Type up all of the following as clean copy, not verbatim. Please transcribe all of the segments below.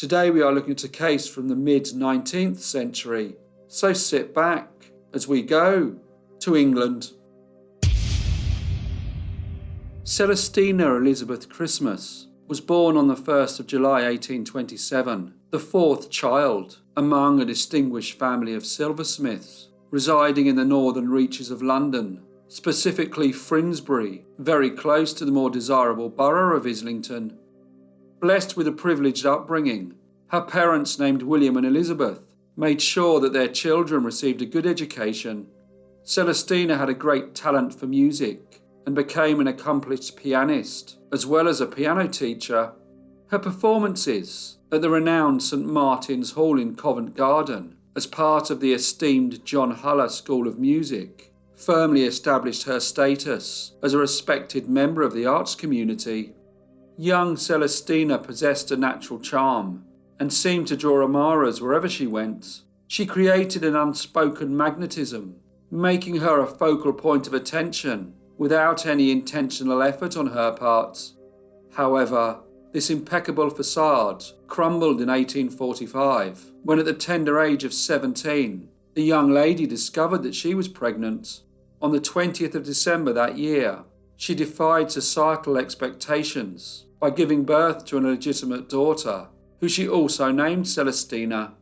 Today we are looking at a case from the mid-19th century, so sit back as we go to England. Celestina Elizabeth Christmas was born on the 1st of July 1827, the fourth child among a distinguished family of silversmiths residing in the northern reaches of London, specifically Finsbury, very close to the more desirable borough of Islington. Blessed with a privileged upbringing, her parents, named William and Elizabeth, made sure that their children received a good education. Celestina had a great talent for music and became an accomplished pianist, as well as a piano teacher. Her performances at the renowned St Martin's Hall in Covent Garden, as part of the esteemed John Huller School of Music, firmly established her status as a respected member of the arts community. Young Celestina possessed a natural charm and seemed to draw admirers wherever she went. She created an unspoken magnetism, making her a focal point of attention without any intentional effort on her part. However, this impeccable facade crumbled in 1845, when at the tender age of 17, the young lady discovered that she was pregnant. On the 20th of December that year, she defied societal expectations by giving birth to an illegitimate daughter, who she also named Celestina.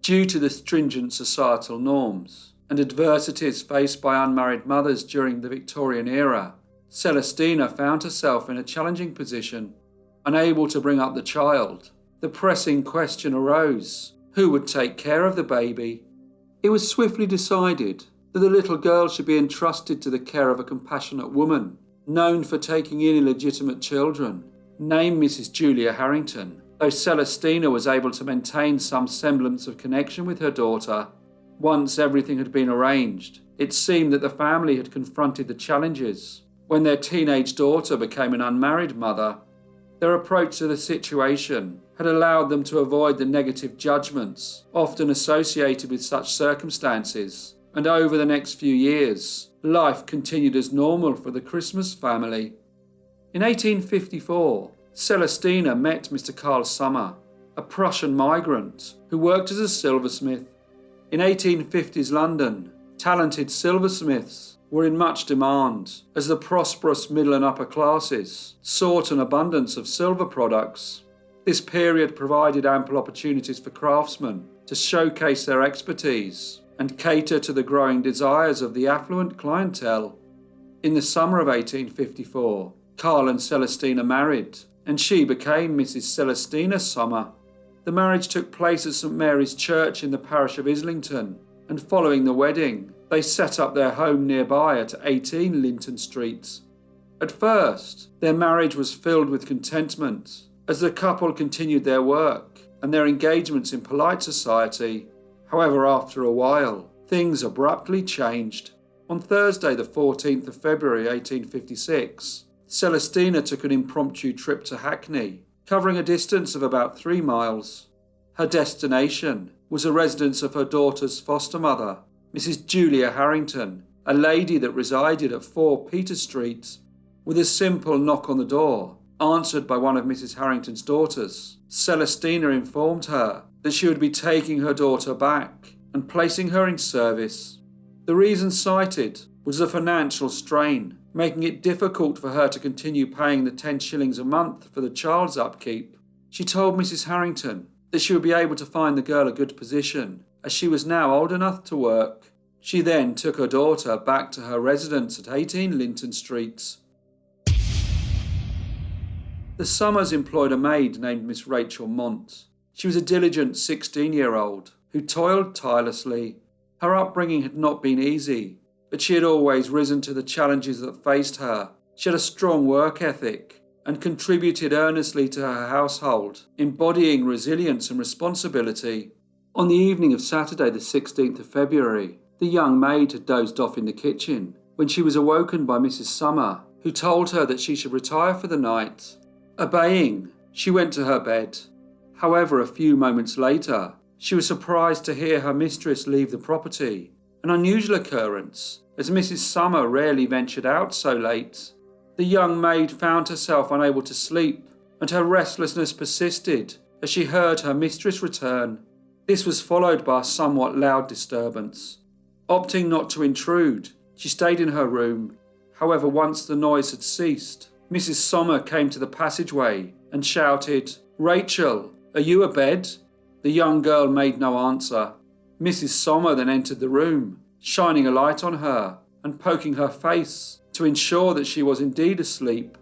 Due to the stringent societal norms and adversities faced by unmarried mothers during the Victorian era, Celestina found herself in a challenging position. Unable to bring up the child, the pressing question arose: who would take care of the baby? It was swiftly decided that the little girl should be entrusted to the care of a compassionate woman, known for taking in illegitimate children, named Mrs. Julia Harrington. Though Celestina was able to maintain some semblance of connection with her daughter, once everything had been arranged, it seemed that the family had confronted the challenges when their teenage daughter became an unmarried mother. Their approach to the situation had allowed them to avoid the negative judgments often associated with such circumstances, and over the next few years, life continued as normal for the Christmas family. In 1854, Celestina met Mr. Carl Sommer, a Prussian migrant who worked as a silversmith. In 1850s London, talented silversmiths were in much demand as the prosperous middle and upper classes sought an abundance of silver products. This period provided ample opportunities for craftsmen to showcase their expertise and cater to the growing desires of the affluent clientele. In the summer of 1854, Carl and Celestina married, and she became Mrs. Celestina Sommer. The marriage took place at St Mary's Church in the parish of Islington, and following the wedding, they set up their home nearby at 18 Linton Street. At first, their marriage was filled with contentment as the couple continued their work and their engagements in polite society. However, after a while, things abruptly changed. On Thursday, the 14th of February 1856, Celestina took an impromptu trip to Hackney, covering a distance of about 3 miles. Her destination was a residence of her daughter's foster mother, Mrs. Julia Harrington, a lady that resided at 4 Peter Street. With a simple knock on the door, answered by one of Mrs. Harrington's daughters, Celestina informed her that she would be taking her daughter back and placing her in service. The reason cited was the financial strain, making it difficult for her to continue paying the 10 shillings a month for the child's upkeep. She told Mrs. Harrington that she would be able to find the girl a good position, as she was now old enough to work. She then took her daughter back to her residence at 18 Linton Street. The Sommers employed a maid named Miss Rachel Mont. She was a diligent 16-year-old who toiled tirelessly. Her upbringing had not been easy, but she had always risen to the challenges that faced her. She had a strong work ethic and contributed earnestly to her household, embodying resilience and responsibility. On the evening of Saturday the 16th of February, the young maid had dozed off in the kitchen when she was awoken by Mrs. Sommer, who told her that she should retire for the night. Obeying, she went to her bed. However, a few moments later, she was surprised to hear her mistress leave the property, an unusual occurrence, as Mrs. Sommer rarely ventured out so late. The young maid found herself unable to sleep, and her restlessness persisted as she heard her mistress return. This was followed by a somewhat loud disturbance. Opting not to intrude, she stayed in her room. However, once the noise had ceased, Mrs. Sommer came to the passageway and shouted, "Rachel, are you abed?" The young girl made no answer. Mrs. Sommer then entered the room, shining a light on her and poking her face to ensure that she was indeed asleep.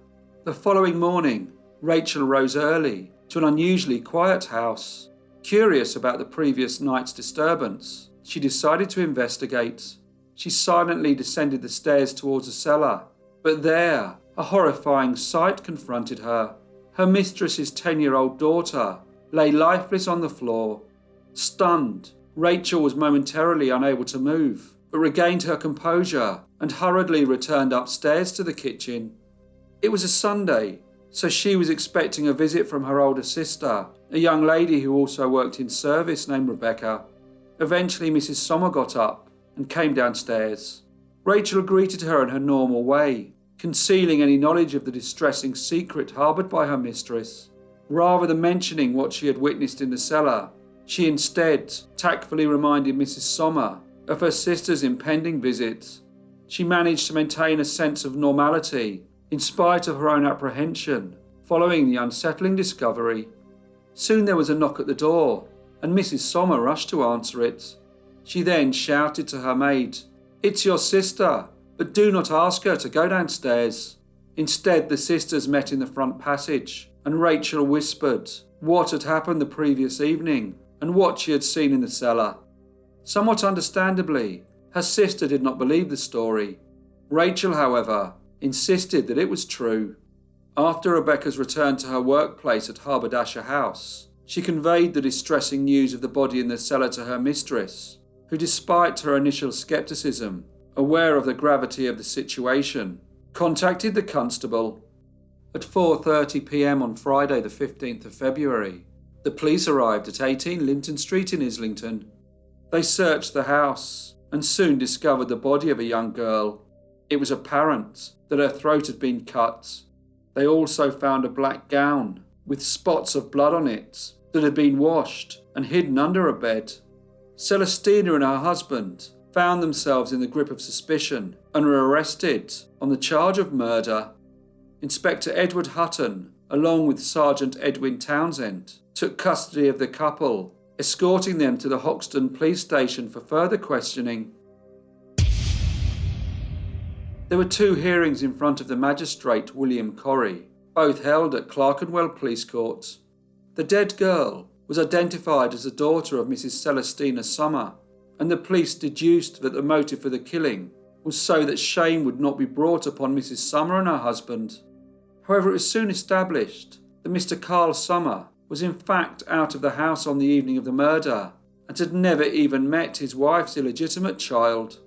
The following morning, Rachel rose early to an unusually quiet house. Curious about the previous night's disturbance, she decided to investigate. She silently descended the stairs towards the cellar, but there, a horrifying sight confronted her. Her mistress's 10-year-old daughter lay lifeless on the floor. Stunned, Rachel was momentarily unable to move, but regained her composure and hurriedly returned upstairs to the kitchen. It was a Sunday, so she was expecting a visit from her older sister, a young lady who also worked in service named Rebecca. Eventually, Mrs. Sommer got up and came downstairs. Rachel greeted her in her normal way, concealing any knowledge of the distressing secret harboured by her mistress. Rather than mentioning what she had witnessed in the cellar, she instead tactfully reminded Mrs. Sommer of her sister's impending visit. She managed to maintain a sense of normality in spite of her own apprehension following the unsettling discovery. Soon there was a knock at the door, and Mrs. Sommer rushed to answer it. She then shouted to her maid, "It's your sister, but do not ask her to go downstairs." Instead, the sisters met in the front passage, and Rachel whispered what had happened the previous evening and what she had seen in the cellar. Somewhat understandably, her sister did not believe the story. Rachel, however, insisted that it was true. After Rebecca's return to her workplace at Haberdasher House, she conveyed the distressing news of the body in the cellar to her mistress, who, despite her initial scepticism, aware of the gravity of the situation, contacted the constable. At 4:30 p.m. on Friday the 15th of February, the police arrived at 18 Linton Street in Islington. They searched the house and soon discovered the body of a young girl. It was apparent that her throat had been cut. They also found a black gown with spots of blood on it that had been washed and hidden under a bed. Celestina and her husband found themselves in the grip of suspicion and were arrested on the charge of murder. Inspector Edward Hutton, along with Sergeant Edwin Townsend, took custody of the couple, escorting them to the Hoxton police station for further questioning. There were 2 hearings in front of the magistrate William Corrie, both held at Clerkenwell Police Court. The dead girl was identified as the daughter of Mrs. Celestina Sommer, and the police deduced that the motive for the killing was so that shame would not be brought upon Mrs. Sommer and her husband. However, it was soon established that Mr. Carl Sommer was in fact out of the house on the evening of the murder and had never even met his wife's illegitimate child.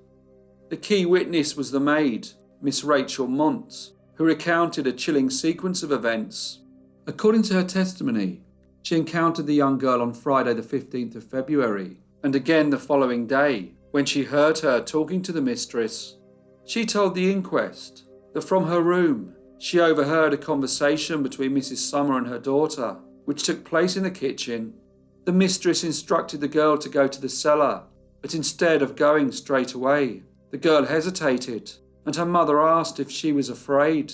The key witness was the maid, Miss Rachel Mont, who recounted a chilling sequence of events. According to her testimony, she encountered the young girl on Friday the 15th of February, and again the following day, when she heard her talking to the mistress. She told the inquest that from her room, she overheard a conversation between Mrs. Sommer and her daughter, which took place in the kitchen. The mistress instructed the girl to go to the cellar, but instead of going straight away, the girl hesitated, and her mother asked if she was afraid,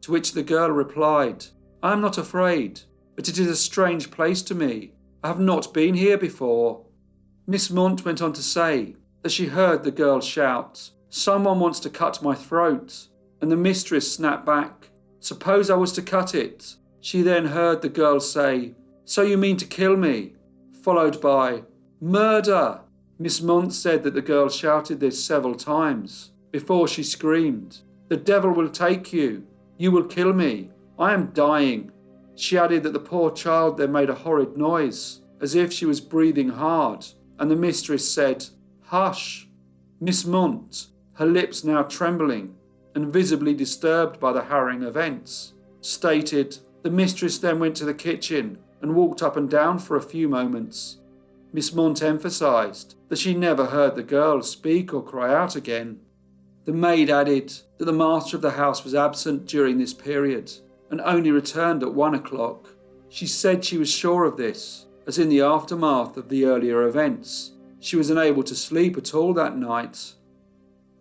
to which the girl replied, "I am not afraid, but it is a strange place to me. I have not been here before." Miss Mont went on to say that she heard the girl shout, "Someone wants to cut my throat," and the mistress snapped back, "Suppose I was to cut it." She then heard the girl say, "So you mean to kill me?" followed by, "Murder!" Miss Mont said that the girl shouted this several times before she screamed, "The devil will take you. You will kill me. I am dying." She added that the poor child then made a horrid noise, as if she was breathing hard, and the mistress said, "Hush." Miss Mont, her lips now trembling and visibly disturbed by the harrowing events, stated, "The mistress then went to the kitchen and walked up and down for a few moments." Miss Mont emphasised that she never heard the girl speak or cry out again. The maid added that the master of the house was absent during this period and only returned at 1 o'clock. She said she was sure of this, as in the aftermath of the earlier events, she was unable to sleep at all that night.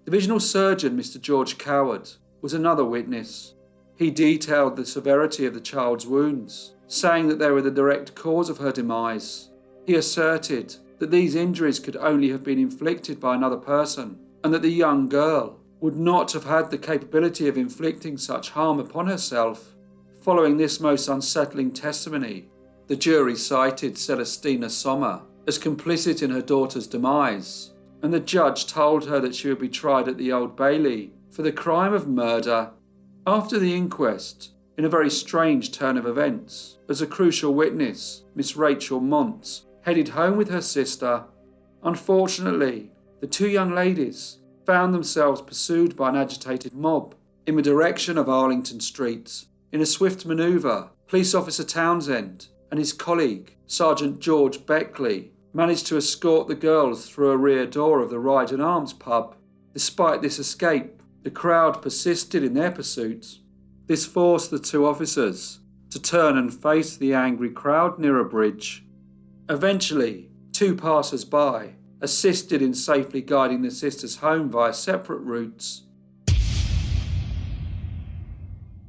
Divisional Surgeon Mr. George Coward was another witness. He detailed the severity of the child's wounds, saying that they were the direct cause of her demise. He asserted that these injuries could only have been inflicted by another person, and that the young girl would not have had the capability of inflicting such harm upon herself. Following this most unsettling testimony, the jury cited Celestina Sommer as complicit in her daughter's demise, and the judge told her that she would be tried at the Old Bailey for the crime of murder. After the inquest, in a very strange turn of events, as a crucial witness, Miss Rachel Mont, headed home with her sister. Unfortunately, the two young ladies found themselves pursued by an agitated mob in the direction of Arlington Street. In a swift manoeuvre, Police Officer Townsend and his colleague, Sergeant George Beckley, managed to escort the girls through a rear door of the Ride and Arms pub. Despite this escape, the crowd persisted in their pursuit. This forced the two officers to turn and face the angry crowd near a bridge. Eventually, two passers-by assisted in safely guiding the sisters home via separate routes.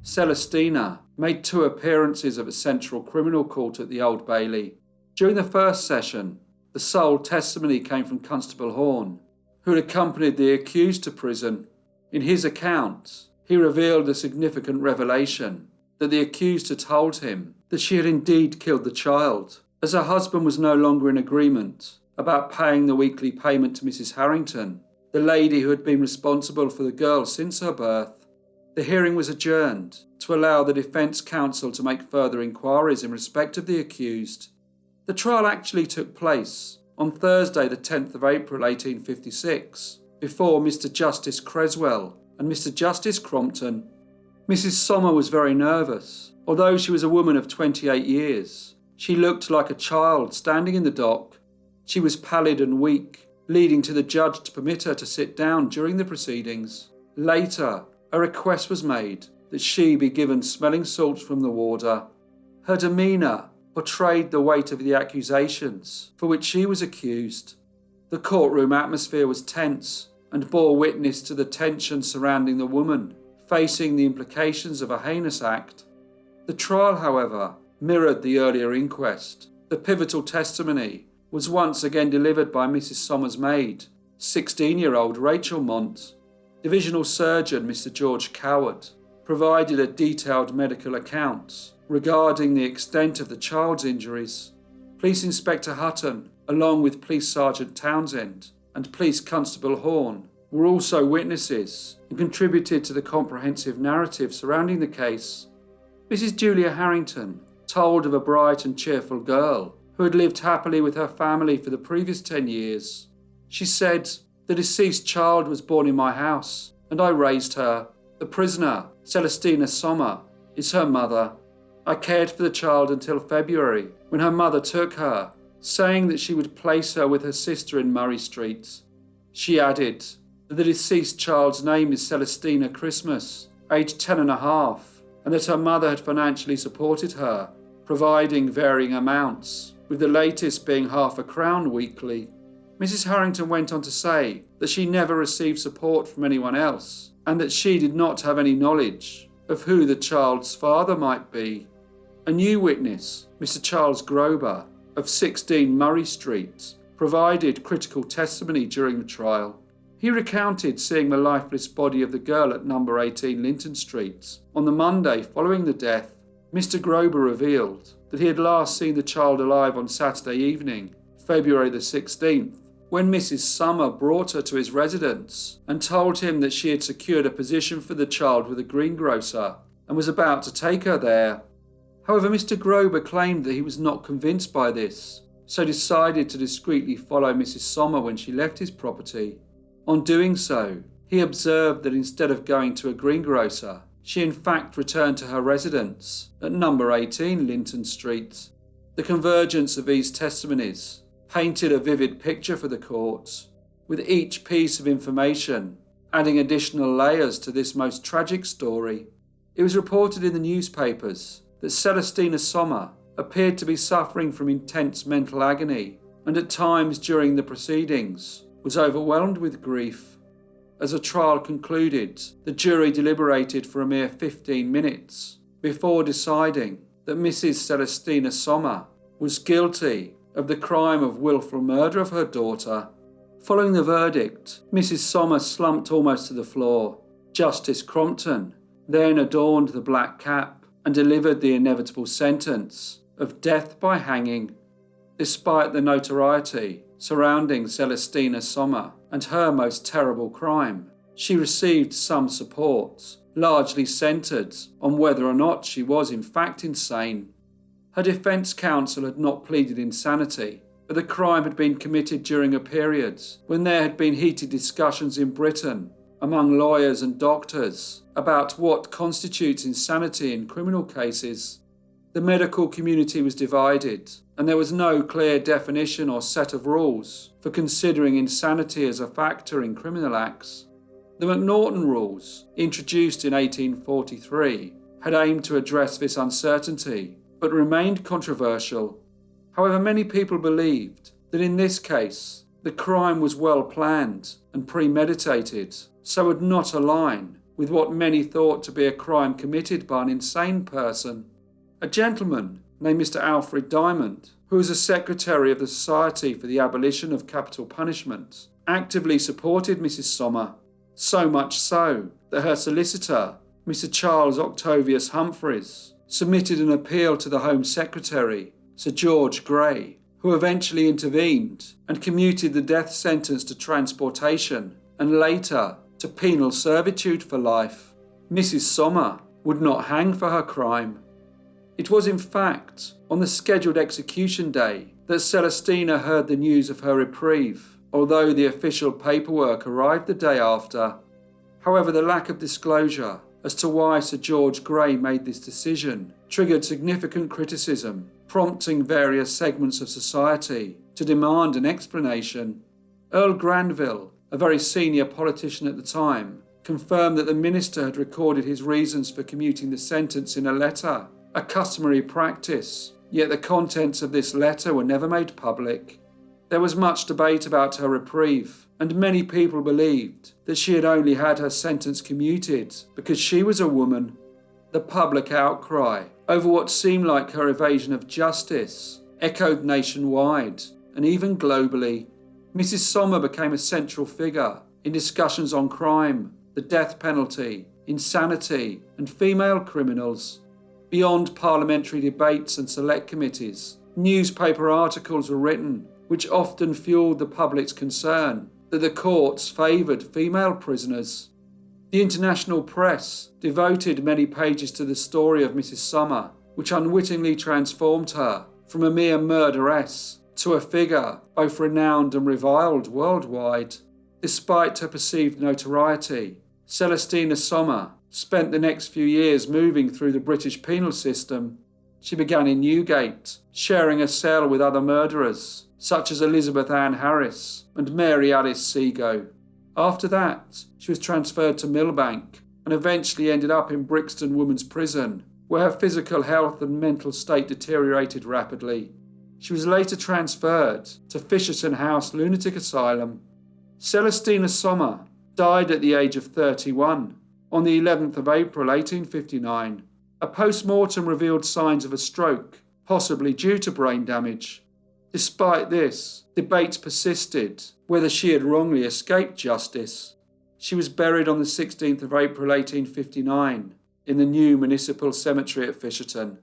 Celestina made 2 appearances at the Central Criminal Court at the Old Bailey. During the first session, the sole testimony came from Constable Horn, who had accompanied the accused to prison. In his account, he revealed a significant revelation that the accused had told him that she had indeed killed the child, as her husband was no longer in agreement about paying the weekly payment to Mrs. Harrington, the lady who had been responsible for the girl since her birth. The hearing was adjourned to allow the defence counsel to make further inquiries in respect of the accused. The trial actually took place on Thursday the 10th of April 1856 before Mr. Justice Creswell and Mr. Justice Crompton. Mrs. Sommer was very nervous. Although she was a woman of 28 years, she looked like a child standing in the dock. She was pallid and weak, leading to the judge to permit her to sit down during the proceedings. Later, a request was made that she be given smelling salts from the warder. Her demeanour portrayed the weight of the accusations for which she was accused. The courtroom atmosphere was tense and bore witness to the tension surrounding the woman facing the implications of a heinous act. The trial, however, mirrored the earlier inquest. The pivotal testimony was once again delivered by Mrs. Sommer's maid, 16-year-old Rachel Mont. Divisional Surgeon Mr. George Coward provided a detailed medical account regarding the extent of the child's injuries. Police Inspector Hutton, along with Police Sergeant Townsend and Police Constable Horn, were also witnesses and contributed to the comprehensive narrative surrounding the case. Mrs. Julia Harrington told of a bright and cheerful girl who had lived happily with her family for the previous 10 years. She said, "The deceased child was born in my house, and I raised her. The prisoner, Celestina Sommer, is her mother. I cared for the child until February, when her mother took her, saying that she would place her with her sister in Murray Street." She added that the deceased child's name is Celestina Christmas, aged 10 and a half, and that her mother had financially supported her, providing varying amounts, with the latest being £0.50 weekly. Mrs. Harrington went on to say that she never received support from anyone else, and that she did not have any knowledge of who the child's father might be. A new witness, Mr. Charles Grober, of 16 Murray Street, provided critical testimony during the trial. He recounted seeing the lifeless body of the girl at number 18 Linton Street on the Monday following the death. Mr. Grober revealed that he had last seen the child alive on Saturday evening, February the 16th, when Mrs. Sommer brought her to his residence and told him that she had secured a position for the child with a greengrocer and was about to take her there. However, Mr. Grober claimed that he was not convinced by this, so decided to discreetly follow Mrs. Sommer when she left his property. On doing so, he observed that instead of going to a greengrocer, she in fact returned to her residence at number 18 Linton Street. The convergence of these testimonies painted a vivid picture for the court, with each piece of information adding additional layers to this most tragic story. It was reported in the newspapers that Celestina Sommer, appeared to be suffering from intense mental agony and at times during the proceedings was overwhelmed with grief. As the trial concluded, the jury deliberated for a mere 15 minutes before deciding that Mrs. Celestina Sommer was guilty of the crime of willful murder of her daughter. Following the verdict, Mrs. Sommer slumped almost to the floor. Justice Crompton then adorned the black cap and delivered the inevitable sentence of death by hanging. Despite the notoriety surrounding Celestina Sommer and her most terrible crime, she received some support, largely centred on whether or not she was in fact insane. Her defence counsel had not pleaded insanity, but the crime had been committed during a period when there had been heated discussions in Britain among lawyers and doctors about what constitutes insanity in criminal cases. The medical community was divided, and there was no clear definition or set of rules for considering insanity as a factor in criminal acts. The McNaughton rules, introduced in 1843, had aimed to address this uncertainty, but remained controversial. However, many people believed that in this case, the crime was well planned and premeditated, so would not align with what many thought to be a crime committed by an insane person. A gentleman named Mr. Alfred Diamond, who was a secretary of the Society for the Abolition of Capital Punishment, actively supported Mrs. Sommer, so much so that her solicitor, Mr. Charles Octavius Humphreys, submitted an appeal to the Home Secretary, Sir George Grey, who eventually intervened and commuted the death sentence to transportation and later to penal servitude for life. Mrs. Sommer would not hang for her crime. It was in fact on the scheduled execution day that Celestina heard the news of her reprieve, although the official paperwork arrived the day after. However, the lack of disclosure as to why Sir George Grey made this decision triggered significant criticism, prompting various segments of society to demand an explanation. Earl Granville, a very senior politician at the time, confirmed that the minister had recorded his reasons for commuting the sentence in a letter, a customary practice, yet the contents of this letter were never made public. There was much debate about her reprieve, and many people believed that she had only had her sentence commuted because she was a woman. The public outcry over what seemed like her evasion of justice echoed nationwide and even globally. Mrs. Sommer became a central figure in discussions on crime, the death penalty, insanity, and female criminals. Beyond parliamentary debates and select committees, newspaper articles were written which often fueled the public's concern that the courts favoured female prisoners. The international press devoted many pages to the story of Mrs. Sommer, which unwittingly transformed her from a mere murderess to a figure both renowned and reviled worldwide. Despite her perceived notoriety, Celestina Sommer spent the next few years moving through the British penal system. She began in Newgate, sharing a cell with other murderers, such as Elizabeth Ann Harris and Mary Alice Seago. After that, she was transferred to Millbank and eventually ended up in Brixton Women's Prison, where her physical health and mental state deteriorated rapidly. She was later transferred to Fisherton House Lunatic Asylum. Celestina Sommer died at the age of 31 on the 11th of April 1859. A post-mortem revealed signs of a stroke, possibly due to brain damage. Despite this, debates persisted whether she had wrongly escaped justice. She was buried on the 16th of April 1859 in the new municipal cemetery at Fisherton.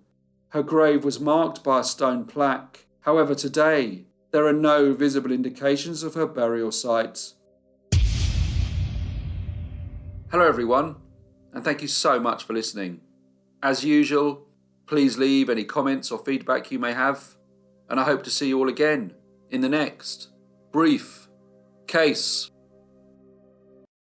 Her grave was marked by a stone plaque. However, today, there are no visible indications of her burial site. Hello everyone, and thank you so much for listening. As usual, please leave any comments or feedback you may have, and I hope to see you all again in the next Brief Case.